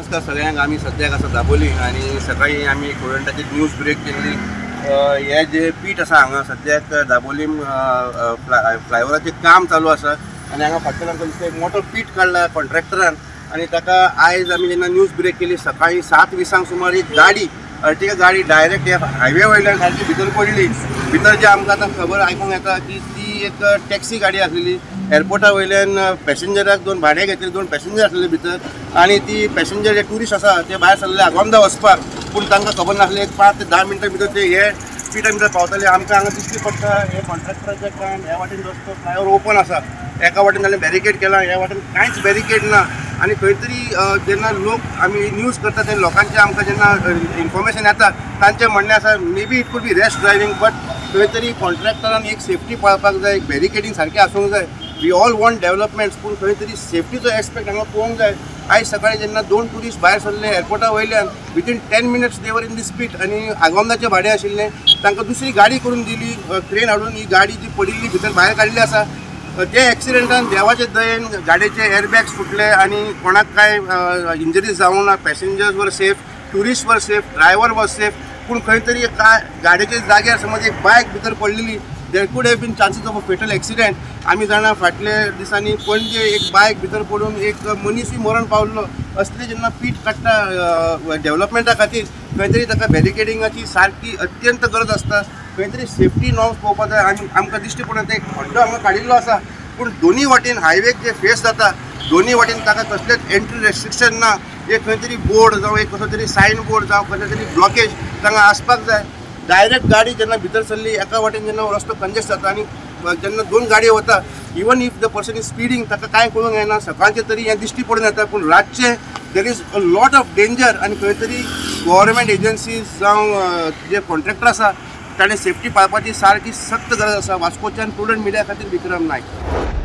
नमस्कार सगळ्यांक। आम्ही सद्याक आसा दाबोली आणि सकाळी आम्ही गोव्हर्नमेंटाची न्यूज ब्रेक केल्ली। हे जे पीठ आसा हांगा सद्याक दाबोली फ्लायओवराचें काम चालू आसा आणि हांगा फाटल्यान आमकां दिसता एक मोठो पीठ काडला कॉन्ट्रॅक्टरान आणि ताका आयज आमी जेन्ना न्यूज ब्रेक केली सकाळी 7:20 सुमार एक गाडी अर्टिगा गाडी डायरेक्ट ह्या हायवे वयल्यान सारकी भितर पडली। भितर जे आमकां आतां खबर आयकूंक येता की ती एक टॅक्सी गाडी आसलेली। एअरपोर्टा वयल्यान पॅसेंजराक दोन भाडे घेतले, दोन पॅसेंजर आसले भितर आणि ती पॅसेंजर जे ट्युरिस्ट आसा ते भायर सरले आगोंदा वचपाक, पूण तांकां खबर नासलें एक 5 ते 10 मिनटां भितर ते हे पिटा भितर पावतले। आमकां हांगा दिश्टी पडटा हे कॉन्ट्रॅक्टराचें काम। ह्या वाटेन रस्तो फ्लायओवर ओपन आसा, एका वाटेन जाल्यार बॅरिकेड केला, ह्या वाटेन कांयच बॅरिकेड ना आणि खंय तरी जेन्ना लोक आमी न्यूज करता ते लोकांचे आमकां जेन्ना इन्फॉर्मेशन येता तांचें म्हणणें आसा may be it could be rash driving, but खंय तरी कॉन्ट्रॅक्टरान एक सेफ्टी पळोवपाक जाय, एक बॅरिकेडींग सारकें आसूंक जाय। वी ऑल वॉन्ट डेव्हलपमेंट्स, पूण खंय तरी सेफ्टीचो एस्पेक्ट हांगा पळोवंक जाय। आयज सकाळी जेन्ना दोन टुरिस्ट भायर सरले एअरपोर्टा वयल्यान विथीन 10 मिनट्स दे वर इन दी स्पीड आणि आगोंदाचें भाडें आशिल्लें, तांकां दुसरी गाडी करून दिली, क्रेन हाडून ही गाडी जी पडिल्ली भितर भायर काडली आसा। ते एक्सिडेंटान देवाचे दयेन गाडयेचे एअरबॅग्स फुटले आणि कोणाक काय इंजरीज जावंक ना। पॅसेंजर्स वर सेफ, टुरिस्ट वर सेफ, ड्रायव्हर वर सेफ, पूण खंय तरी गाडयेच्या जाग्यार समज एक बायक भितर पडलेली, there could have been chances of a fatal accident. आमी जाणा फाटले दिसांनी पणजे एक बायक भितर पडून एक मनीसूय मरण पावल्लो। असले जेन्ना पीठ काडटा डेव्हलपमेंटा खातीर खंय तरी ताका बॅरिकेडिंगाची सारकी अत्यंत गरज आसता। खंय तरी सेफ्टी नॉर्म्स पळोवपाक जाय। आमकां दिश्टी पडटा एक खड्डो हांगा काडिल्लो आसा, पूण दोनी वाटेन हायवेक जे फेस जाता दोनी वाटेन ताका कसलेच एंट्री रेस्ट्रिक्शन ना। एक खंय तरी बोर्ड जावं एक कसो तरी सायन बोर्ड जावं कसले तरी ब्लॉकेज तांकां आसपाक जाय। डायरेक्ट गाडी जेन्ना भितर सरली एका वाटेन जेन्ना रस्तो कंजेस्ट जाता आणि जेन्ना दोन गाडयो वता, even if the person is speeding ताका कांय कळूंक येना। सकाळचें तरी हें दिश्टी पडून येता, पूण रातचें there is a lot of danger आणि खंय तरी गव्हर्मेंट एजन्सीज जावं जे कॉन्ट्रॅक्टर आसा ताणें सेफ्टी पाळपाची सारकी सक्त गरज आसा। वास्कोच्यान प्रुडंट मिडिया खातीर विक्रम नायक।